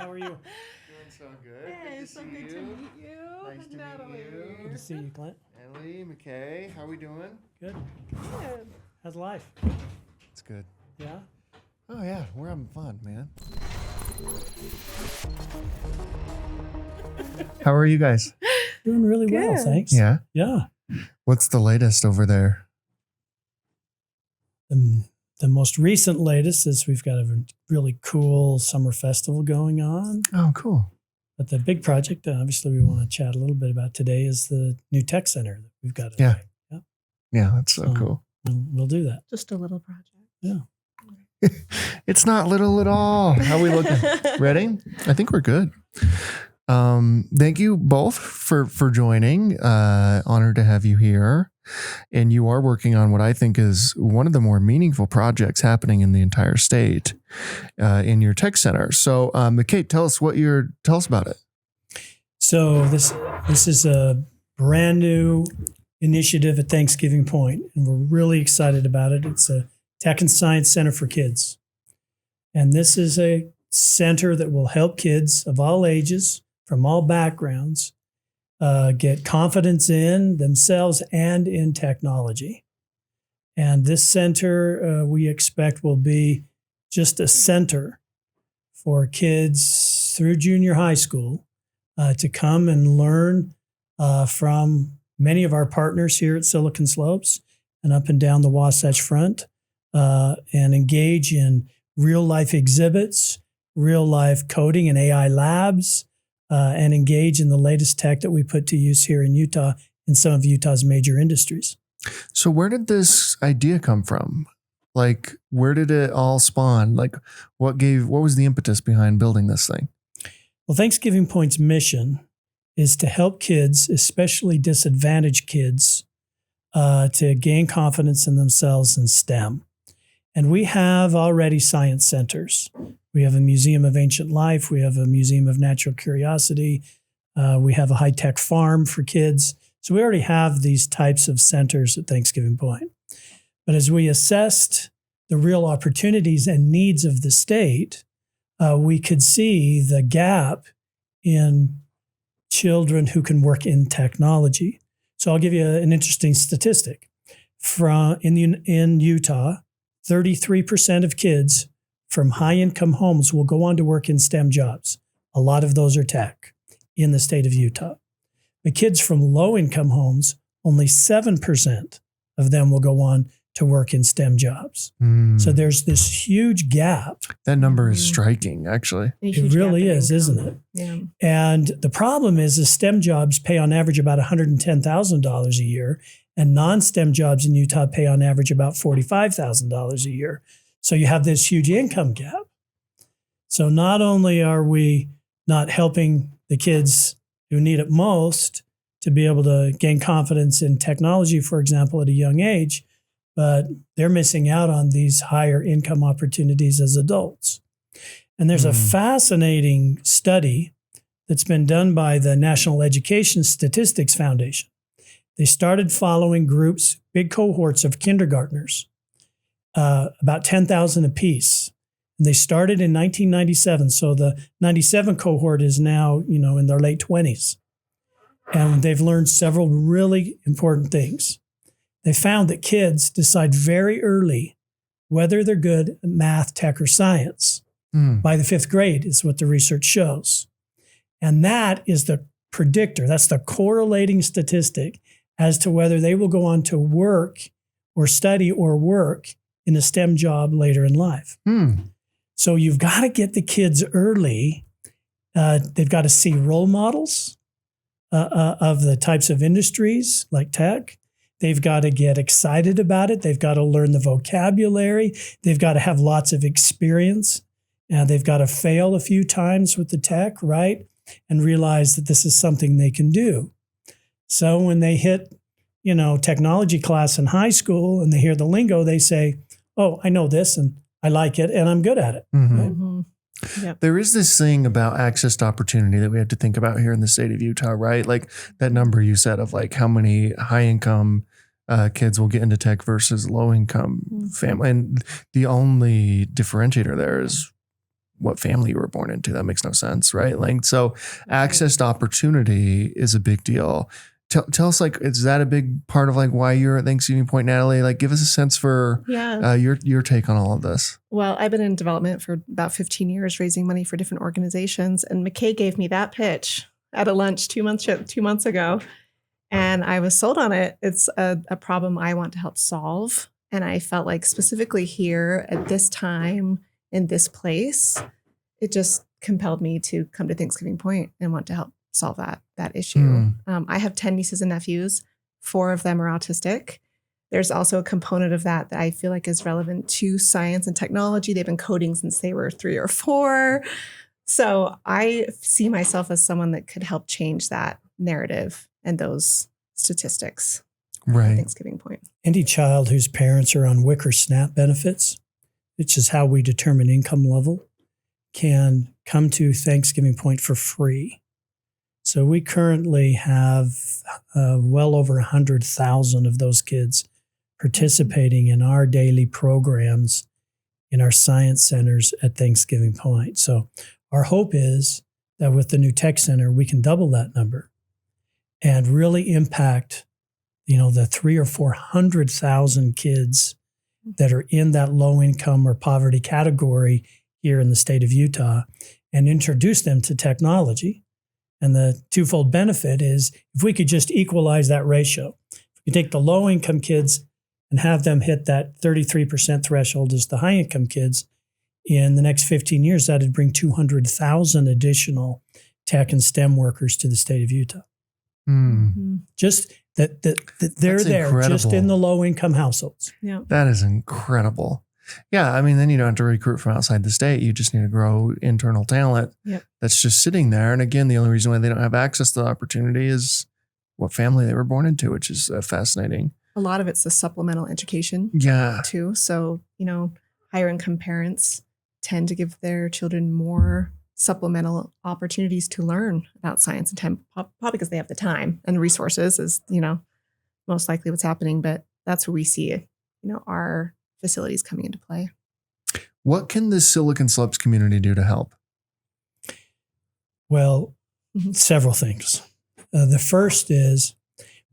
How are you? Doing so good. Hey, Good to so see good you. to meet you. Nice to Natalie. meet you. Good to see you, Clint. Natalie, McKay, how we doing? Good. Good. How's life? It's good. Yeah? Oh yeah, we're having fun, man. How are you guys? Doing really well, Good. thanks. Yeah. Yeah. What's the latest over there? The most recent latest is we've got a really cool summer festival going on. Oh, cool. But the big project, obviously, we want to chat a little bit about today is the new tech center that we've got. Yeah. Yeah. Yeah, that's so cool. We'll do that. Just a little project. Yeah. It's not little at all. How we looking? Ready? I think we're good. Thank you both for joining. Honored to have you here. And you are working on what I think is one of the more meaningful projects happening in the entire state in your tech center. So, McKay, tell us about it. So this is a brand new initiative at Thanksgiving Point, and we're really excited about it. It's a Tech and Science Center for Kids. And this is a center that will help kids of all ages, from all backgrounds, get confidence in themselves and in technology. And this center, we expect, will be just a center for kids through junior high school to come and learn from many of our partners here at Silicon Slopes and up and down the Wasatch Front, and engage in real-life exhibits, real-life coding and AI labs, and engage in the latest tech that we put to use here in Utah in some of Utah's major industries. So where did this idea come from? Like, where did it all spawn? Like, what was the impetus behind building this thing? Well, Thanksgiving Point's mission is to help kids, especially disadvantaged kids, to gain confidence in themselves in STEM. And we have already science centers. We have a Museum of Ancient Life. We have a Museum of Natural Curiosity. We have a high-tech farm for kids. So we already have these types of centers at Thanksgiving Point. But as we assessed the real opportunities and needs of the state, we could see the gap in children who can work in technology. So I'll give you an interesting statistic. In Utah, 33% of kids from high-income homes will go on to work in STEM jobs. A lot of those are tech in the state of Utah. The kids from low-income homes, only 7% of them will go on to work in STEM jobs. So there's this huge gap. That number is striking, actually. It really is, isn't it? Yeah. And the problem is the STEM jobs pay on average about $110,000 a year, and non-STEM jobs in Utah pay on average about $45,000 a year. So you have this huge income gap. So not only are we not helping the kids who need it most to be able to gain confidence in technology, for example, at a young age, but they're missing out on these higher income opportunities as adults. And there's a fascinating study that's been done by the National Education Statistics Foundation. They started following groups, big cohorts of kindergartners, about 10,000 apiece. And they started in 1997. So the 97 cohort is now, in their late 20s. And they've learned several really important things. They found that kids decide very early whether they're good at math, tech, or science. By the 5th grade is what the research shows. And that is the predictor. That's the correlating statistic as to whether they will go on to work or study or work in a STEM job later in life. So you've got to get the kids early. They've got to see role models of the types of industries like tech. They've got to get excited about it. They've got to learn the vocabulary. They've got to have lots of experience. And they've got to fail a few times with the tech, right? And realize that this is something they can do. So when they hit, technology class in high school and they hear the lingo, they say, oh, I know this and I like it and I'm good at it. Right? Yep. There is this thing about access to opportunity that we have to think about here in the state of Utah, right? Like that number you said of like how many high income kids will get into tech versus low income family. And the only differentiator there is what family you were born into. That makes no sense, right? Like, so access to opportunity is a big deal. Tell us, like, is that a big part of like why you're at Thanksgiving Point, Natalie? Like, give us a sense for your take on all of this. Well, I've been in development for about 15 years, raising money for different organizations. And McKay gave me that pitch at a lunch 2 months ago. And I was sold on it. It's a problem I want to help solve. And I felt like specifically here at this time in this place, it just compelled me to come to Thanksgiving Point and want to help solve that issue. I have 10 nieces and nephews. 4 of them are autistic. There's also a component of that I feel like is relevant to science and technology. They've been coding since they were 3 or 4. So I see myself as someone that could help change that narrative and those statistics. Right. Thanksgiving Point. Any child whose parents are on WIC or SNAP benefits, which is how we determine income level, can come to Thanksgiving Point for free. So we currently have well over 100,000 of those kids participating in our daily programs in our science centers at Thanksgiving Point. So our hope is that with the new tech center, we can double that number and really impact, the 300,000 or 400,000 kids that are in that low income or poverty category here in the state of Utah and introduce them to technology. And the twofold benefit is if we could just equalize that ratio, if we take the low income kids and have them hit that 33% threshold as the high income kids, in the next 15 years, that'd bring 200,000 additional tech and STEM workers to the state of Utah. Just that they're That's there, incredible. just in the low income households. Yeah. That is incredible. Yeah. I mean, then you don't have to recruit from outside the state. You just need to grow internal talent that's just sitting there. And again, the only reason why they don't have access to the opportunity is what family they were born into, which is fascinating. A lot of it's the supplemental education too. So, higher income parents tend to give their children more supplemental opportunities to learn about science and time, probably because they have the time and resources is, most likely what's happening. But that's where we see, our facilities coming into play. What can the Silicon Slopes community do to help? Well, several things. The first is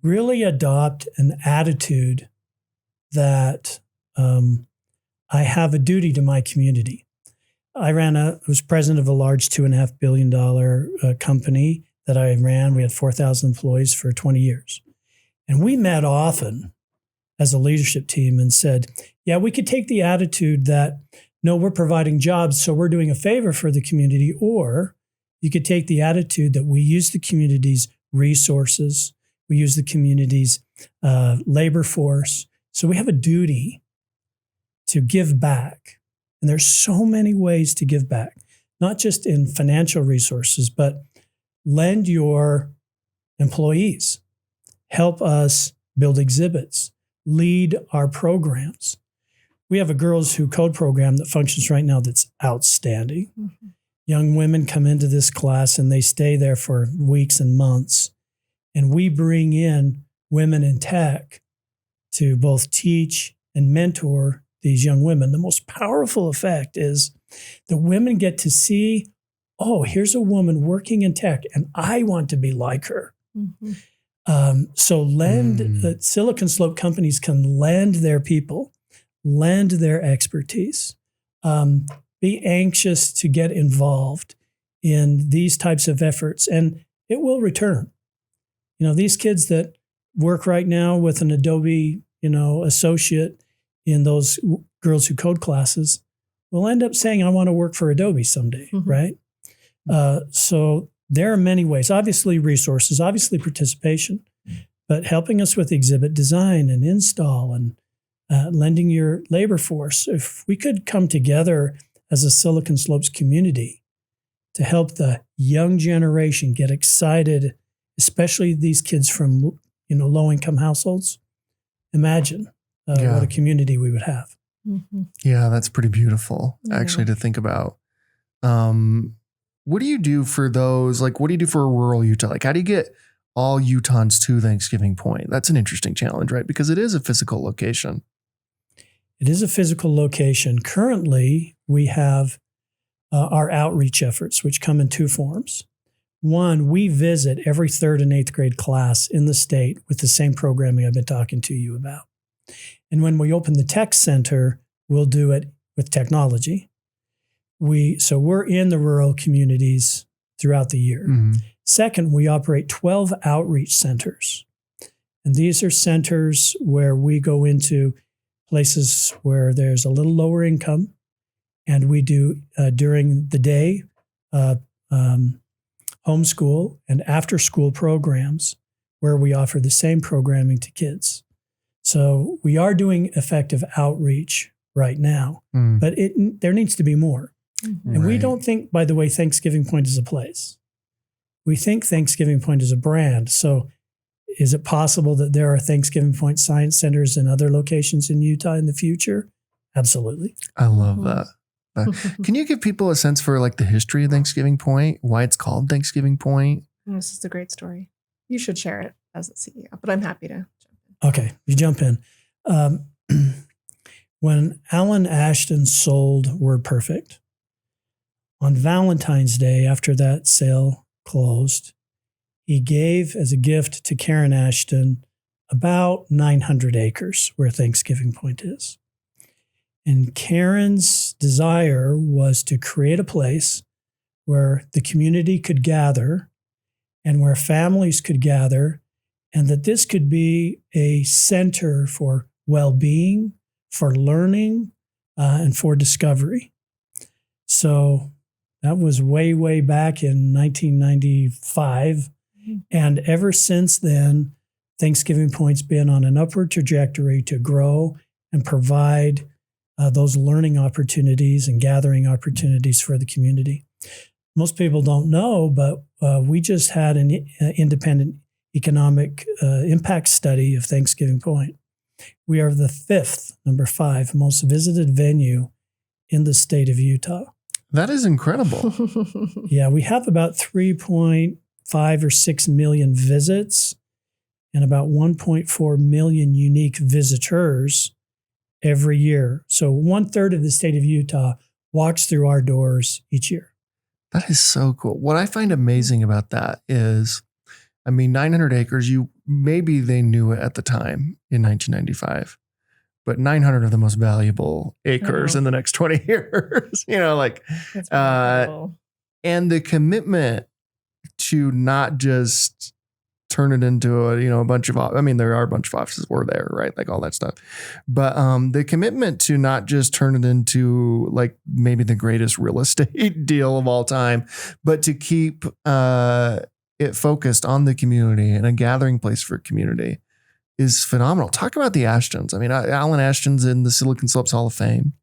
really adopt an attitude that I have a duty to my community. I was president of a large $2.5 billion company that I ran. We had 4,000 employees for 20 years. And we met often as a leadership team and said, yeah, we could take the attitude that, no, we're providing jobs, so we're doing a favor for the community. Or you could take the attitude that we use the community's resources, we use the community's labor force. So we have a duty to give back. And there's so many ways to give back, not just in financial resources, but lend your employees, help us build exhibits, lead our programs. We have a Girls Who Code program that functions right now that's outstanding. Young women come into this class and they stay there for weeks and months. And we bring in women in tech to both teach and mentor these young women. The most powerful effect is the women get to see, oh, here's a woman working in tech and I want to be like her. So Silicon Slope companies can lend their people, lend their expertise, be anxious to get involved in these types of efforts, and it will return. These kids that work right now with an Adobe, associate in those Girls Who Code classes will end up saying, I want to work for Adobe someday, right? So there are many ways, obviously resources, obviously participation, but helping us with exhibit design and install and lending your labor force. If we could come together as a Silicon Slopes community to help the young generation get excited, especially these kids from low-income households, imagine what a community we would have. Yeah, that's pretty beautiful, actually, to think about. What do you do for those? Like, what do you do for rural Utah? Like, how do you get all Utahns to Thanksgiving Point? That's an interesting challenge, right? Because it is a physical location. It is a physical location. Currently, we have our outreach efforts, which come in two forms. One, we visit every 3rd and 8th grade class in the state with the same programming I've been talking to you about. And when we open the tech center, we'll do it with technology. So we're in the rural communities throughout the year. Mm-hmm. Second, we operate 12 outreach centers. And these are centers where we go into places where there's a little lower income. And we do, during the day, homeschool and after school programs where we offer the same programming to kids. So we are doing effective outreach right now, but there needs to be more. Mm-hmm. And we don't think, by the way, Thanksgiving Point is a place. We think Thanksgiving Point is a brand. So is it possible that there are Thanksgiving Point science centers in other locations in Utah in the future? Absolutely. I love that. Can you give people a sense for like the history of Thanksgiving Point, why it's called Thanksgiving Point? This is a great story. You should share it as a CEO, but I'm happy to jump in. Okay, you jump in. When Alan Ashton sold WordPerfect, on Valentine's Day, after that sale closed, he gave as a gift to Karen Ashton about 900 acres where Thanksgiving Point is. And Karen's desire was to create a place where the community could gather and where families could gather, and that this could be a center for well-being, for learning, and for discovery. So that was way, way back in 1995. And ever since then, Thanksgiving Point's been on an upward trajectory to grow and provide those learning opportunities and gathering opportunities for the community. Most people don't know, but we just had an independent economic impact study of Thanksgiving Point. We are the 5th, number 5, most visited venue in the state of Utah. That is incredible. Yeah, we have about 3.5 or 6 million visits and about 1.4 million unique visitors every year. So 1/3 of the state of Utah walks through our doors each year. That is so cool. What I find amazing about that is, 900 acres, maybe they knew it at the time in 1995, but 900 of the most valuable acres in the next 20 years, That's incredible. And the commitment to not just turn it into a bunch of, there are a bunch of offices were there, right? Like all that stuff. But the commitment to not just turn it into like maybe the greatest real estate deal of all time, but to keep it focused on the community and a gathering place for community is phenomenal. Talk about the Ashtons. Alan Ashton's in the Silicon Slopes Hall of Fame.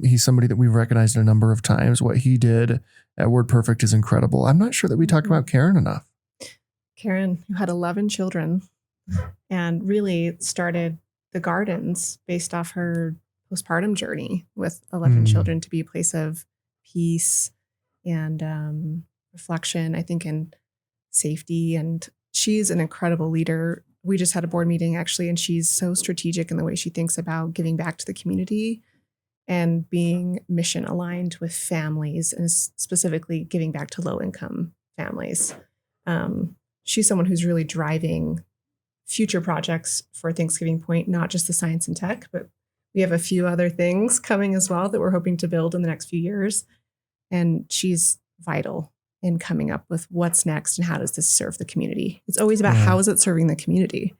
He's somebody that we've recognized a number of times. What he did at WordPerfect is incredible. I'm not sure that we talk about Karen enough. Karen, who had 11 children and really started the gardens based off her postpartum journey with 11 children to be a place of peace and reflection, I think, and safety. And she's an incredible leader. We just had a board meeting actually, and she's so strategic in the way she thinks about giving back to the community and being mission aligned with families, and specifically giving back to low income families. She's someone who's really driving future projects for Thanksgiving Point, not just the science and tech, but we have a few other things coming as well that we're hoping to build in the next few years. And she's vital in coming up with what's next and how does this serve the community. It's always about how is it serving the community.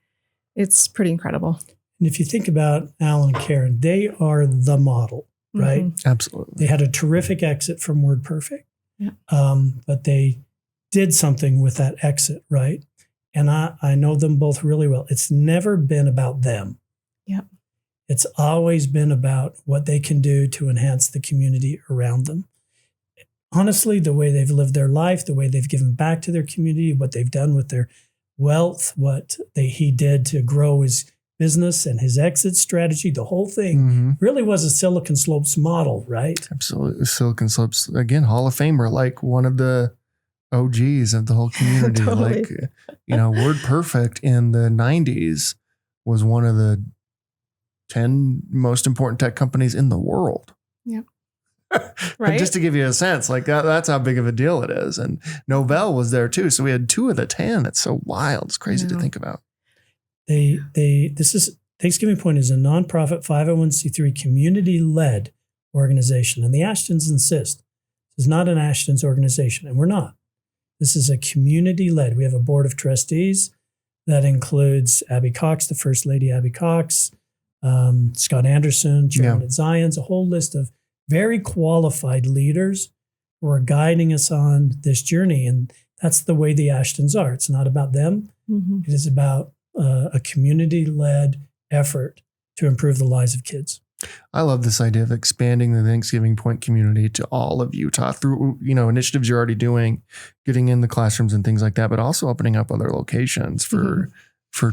It's pretty incredible. And if you think about Alan and Karen, they are the model, right? Mm-hmm. Absolutely. They had a terrific exit from WordPerfect, but they did something with that exit, right? And I know them both really well. It's never been about them. Yep. It's always been about what they can do to enhance the community around them. Honestly, the way they've lived their life, the way they've given back to their community, what they've done with their wealth, what he did to grow his business and his exit strategy, the whole thing really was a Silicon Slopes model, right? Absolutely. Silicon Slopes, again, Hall of Famer, like one of the OGs of the whole community. Totally. Like, WordPerfect in the 90s was one of the 10 most important tech companies in the world. Yep. Right. Just to give you a sense, like that's how big of a deal it is. And Novell was there too. So we had 2 of the 10. It's so wild. It's crazy to think about. This is Thanksgiving Point is a nonprofit 501c3 community-led organization. And the Ashtons insist this is not an Ashton's organization, and we're not. This is a community-led. We have a board of trustees that includes Abby Cox, the First Lady Abby Cox, Scott Anderson, Chairman at Zion's, a whole list of very qualified leaders who are guiding us on this journey. And that's the way the Ashtons are. It's not about them. Mm-hmm. It is about a community-led effort to improve the lives of kids. I love this idea of expanding the Thanksgiving Point community to all of Utah through, initiatives you're already doing, getting in the classrooms and things like that, but also opening up other locations for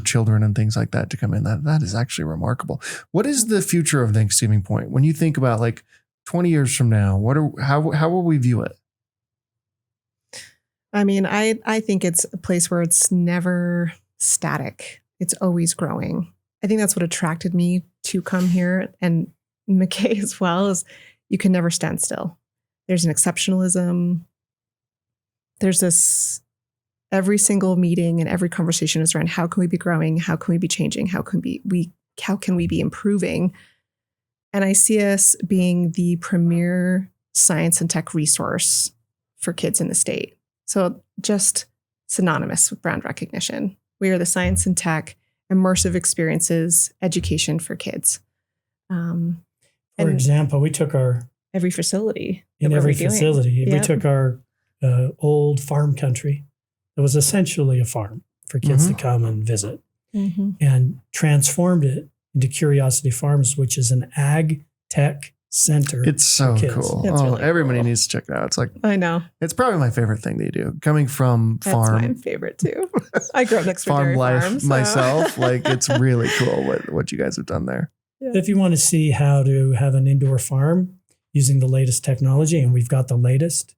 children and things like that to come in. That is actually remarkable. What is the future of Thanksgiving Point? When you think about like 20 years from now, how will we view it? I mean, I think it's a place where it's never static. It's always growing. I think that's what attracted me to come here, and McKay as well, is you can never stand still. There's an exceptionalism. There's this, every single meeting and every conversation is around how can we be growing? How can we be changing? How can we be improving? And I see us being the premier science and tech resource for kids in the state. So just synonymous with brand recognition. We are the science and tech immersive experiences, education for kids. For example, we took every facility. We took our old farm country. It was essentially a farm for kids to come and visit, and transformed it into Curiosity Farms, which is an ag tech center. It's so cool. Really everybody cool. needs to check it out. It's like, I know. It's probably my favorite thing they do. Coming from farm. That's my favorite too. I grew up next to farm life farm, so. myself. Like, it's really cool what you guys have done there. Yeah. If you want to see how to have an indoor farm using the latest technology, and we've got the latest.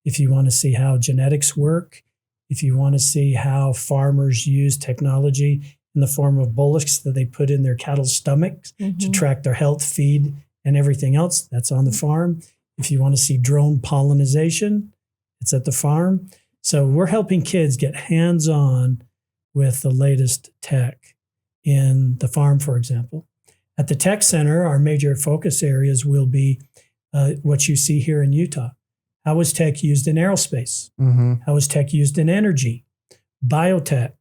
If you want to see how genetics work, if you want to see how farmers use technology in the form of bullocks that they put in their cattle's stomachs to track their health, feed, and everything else, that's on the farm. If you want to see drone pollination, it's at the farm. So we're helping kids get hands-on with the latest tech in the farm, for example. At the tech center, our major focus areas will be what you see here in Utah. How is tech used in aerospace? How is tech used in energy, biotech,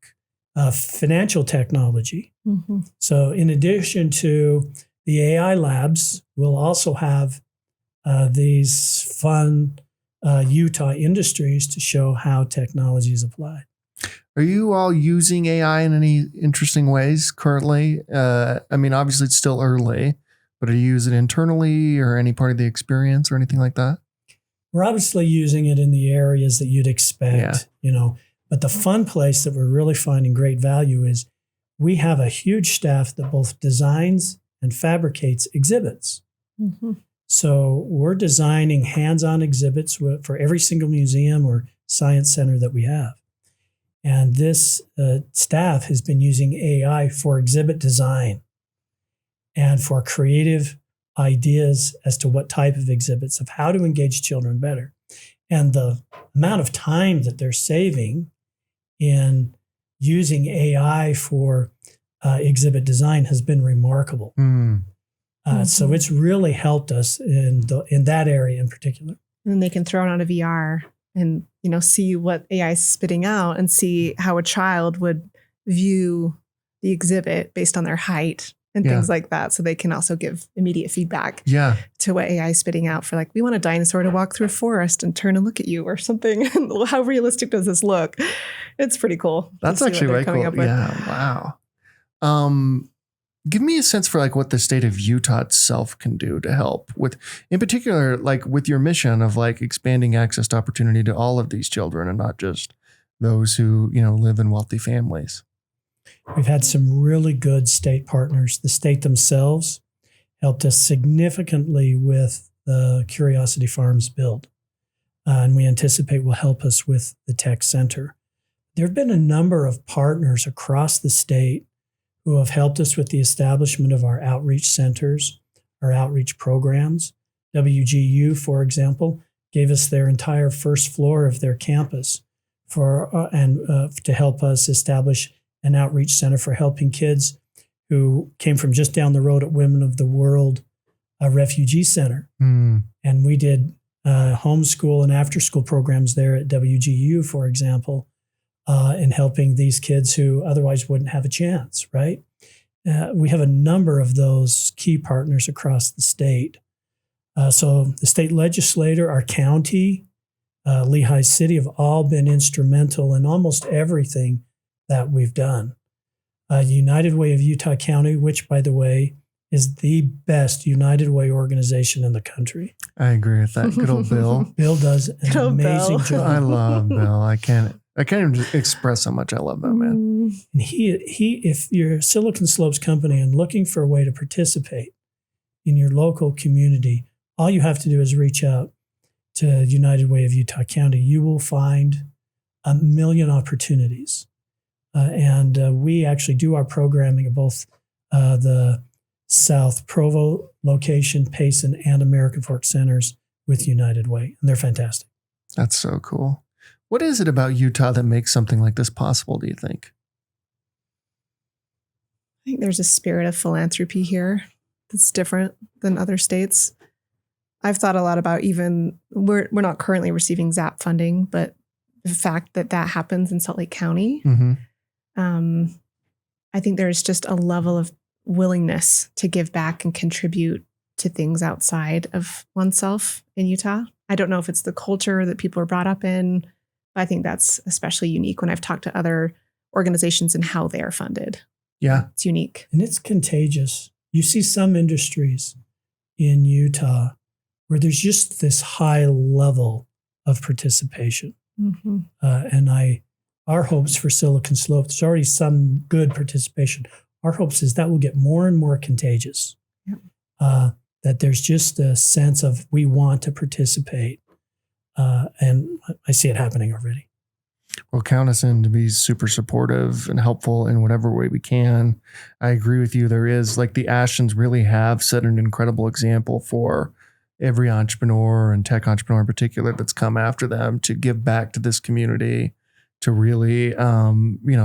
financial technology? So in addition to the AI labs, we'll also have these fun Utah industries to show how technology is applied. Are you all using AI in any interesting ways currently? I mean, obviously it's still early, but are you using it internally or any part of the experience or anything like that? We're obviously using it in the areas that you'd expect, but the fun place that we're really finding great value is we have a huge staff that both designs and fabricates exhibits. So we're designing hands-on exhibits for every single museum or science center that we have. And this staff has been using AI for exhibit design and for creative ideas as to what type of exhibits, of how to engage children better. And the amount of time that they're saving in using AI for exhibit design has been remarkable. So it's really helped us in that area in particular. And they can throw it on a VR and see what AI is spitting out and see how a child would view the exhibit based on their height and things like that. So they can also give immediate feedback to what AI is spitting out for, like, we want a dinosaur to walk through a forest and turn and look at you or something. How realistic does this look? It's pretty cool. That's actually really cool. Yeah. Wow. Give me a sense for like what the state of Utah itself can do to help with, in particular, like with your mission of like expanding access to opportunity to all of these children and not just those who, live in wealthy families. We've had some really good state partners. The state themselves helped us significantly with the Curiosity Farms build. And we anticipate will help us with the tech center. There have been a number of partners across the state who have helped us with the establishment of our outreach centers, our outreach programs WGU, for example, gave us their entire first floor of their campus to help us establish an outreach center for helping kids who came from just down the road at Women of the World Refugee Center. And we did homeschool and after-school programs there at WGU, for example, in helping these kids who otherwise wouldn't have a chance, right? We have a number of those key partners across the state. So the state legislature, our county, Lehigh City have all been instrumental in almost everything that we've done. United Way of Utah County, which, by the way, is the best United Way organization in the country. I agree with that. Good old Bill. Bill does an amazing job. I love Bill. I can't even just express how much I love that man. And he, if you're a Silicon Slopes company and looking for a way to participate in your local community, all you have to do is reach out to United Way of Utah County. You will find a million opportunities. And we actually do our programming at both the South Provo location, Payson, and American Fork Centers with United Way. And they're fantastic. That's so cool. What is it about Utah that makes something like this possible, do you think? I think there's a spirit of philanthropy here that's different than other states. I've thought a lot about even, we're not currently receiving ZAP funding, but the fact that happens in Salt Lake County, I think there's just a level of willingness to give back and contribute to things outside of oneself in Utah. I don't know if it's the culture that people are brought up in, but I think that's especially unique when I've talked to other organizations and how they are funded. Yeah. It's unique. And it's contagious. You see some industries in Utah where there's just this high level of participation. And our hopes for Silicon Slopes, there's already some good participation. Our hopes is that will get more and more contagious. That there's just a sense of we want to participate. And I see it happening already. Well, count us in to be super supportive and helpful in whatever way we can. I agree with you. There is, like, the Ashtons really have set an incredible example for every entrepreneur and tech entrepreneur in particular that's come after them to give back to this community, to really,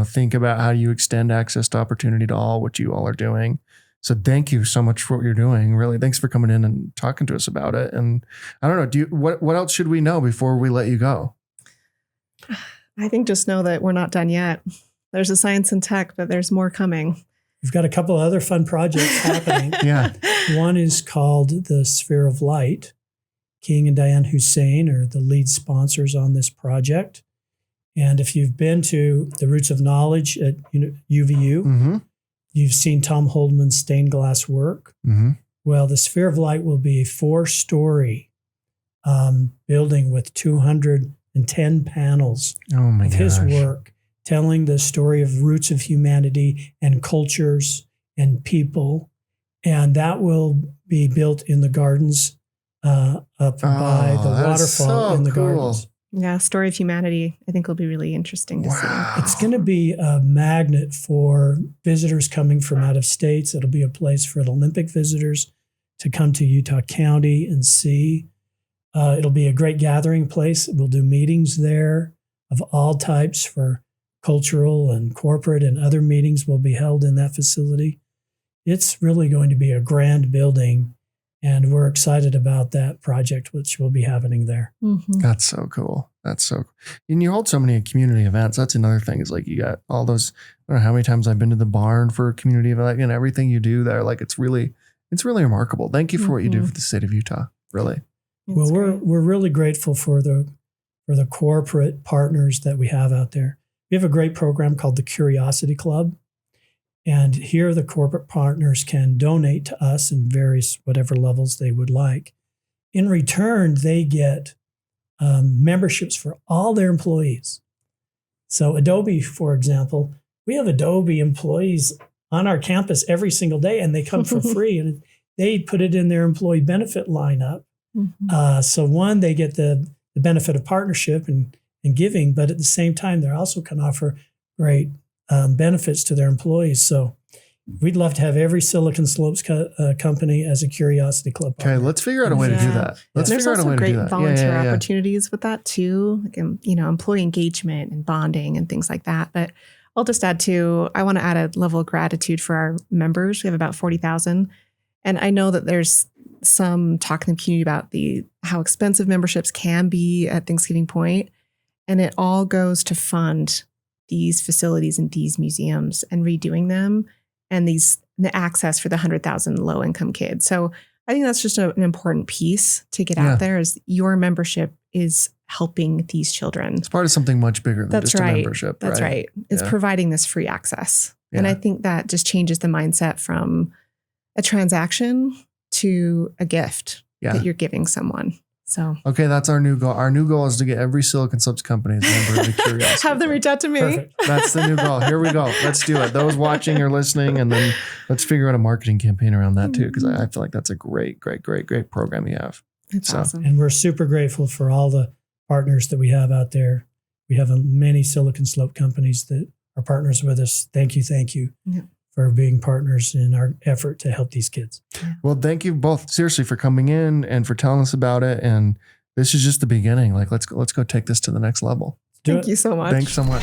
think about how you extend access to opportunity to all, what you all are doing. So thank you so much for what you're doing. Really, thanks for coming in and talking to us about it. And I don't know, what else should we know before we let you go? I think just know that we're not done yet. There's a science and tech, but there's more coming. We've got a couple of other fun projects happening. Yeah. One is called the Sphere of Light. King and Diane Hussein are the lead sponsors on this project. And if you've been to the Roots of Knowledge at UVU, you've seen Tom Holdman's stained glass work. Well, the Sphere of Light will be a 4-story building with 210 panels of his work, telling the story of roots of humanity and cultures and people. And that will be built in the gardens up by the waterfall in the gardens. Yeah, Story of Humanity, I think will be really interesting to see. It's going to be a magnet for visitors coming from out of states. It'll be a place for Olympic visitors to come to Utah County and see. It'll be a great gathering place. We'll do meetings there of all types for cultural and corporate, and other meetings will be held in that facility. It's really going to be a grand building, and we're excited about that project, which will be happening there. That's so cool. That's so cool. And you hold so many community events. That's another thing, is like you got all those, I don't know how many times I've been to the barn for a community event, and everything you do there. Like it's really remarkable. Thank you for what you do for the state of Utah. Really. Well, we're really grateful for the corporate partners that we have out there. We have a great program called the Curiosity Club. And here the corporate partners can donate to us in various whatever levels they would like. In return, they get memberships for all their employees. So Adobe, for example, we have Adobe employees on our campus every single day, and they come for free, and they put it in their employee benefit lineup. So one, they get the benefit of partnership and giving, but at the same time, they also can offer great benefits to their employees. So we'd love to have every Silicon Slopes company as a Curiosity Club Okay, partner. let's figure out a way to do that. Let's There's figure out a also way to do great that. volunteer opportunities with that too, like, employee engagement and bonding and things like that. But I'll just add too, I want to add a level of gratitude for our members. We have about 40,000. And I know that there's some talk in the community about how expensive memberships can be at Thanksgiving Point. And it all goes to fund these facilities and these museums and redoing them and the access for the 100,000 low income kids. So I think that's just an important piece to get out there is your membership is helping these children. It's part of something much bigger than just a membership. That's right. It's providing this free access. Yeah. And I think that just changes the mindset from a transaction to a gift that you're giving someone. So okay, that's our new goal. Our new goal is to get every Silicon Slopes company as a member of the Curiosity. Have them reach out to me. Perfect. That's the new goal. Here we go. Let's do it. Those watching or listening, and then let's figure out a marketing campaign around that too, because I feel like that's a great program you have. It's awesome. And we're super grateful for all the partners that we have out there. We have many Silicon Slope companies that are partners with us. Thank you. Yeah. For being partners in our effort to help these kids. Well, thank you both seriously for coming in and for telling us about it. And this is just the beginning. Like, let's go take this to the next level. Thank you so much. Thanks so much.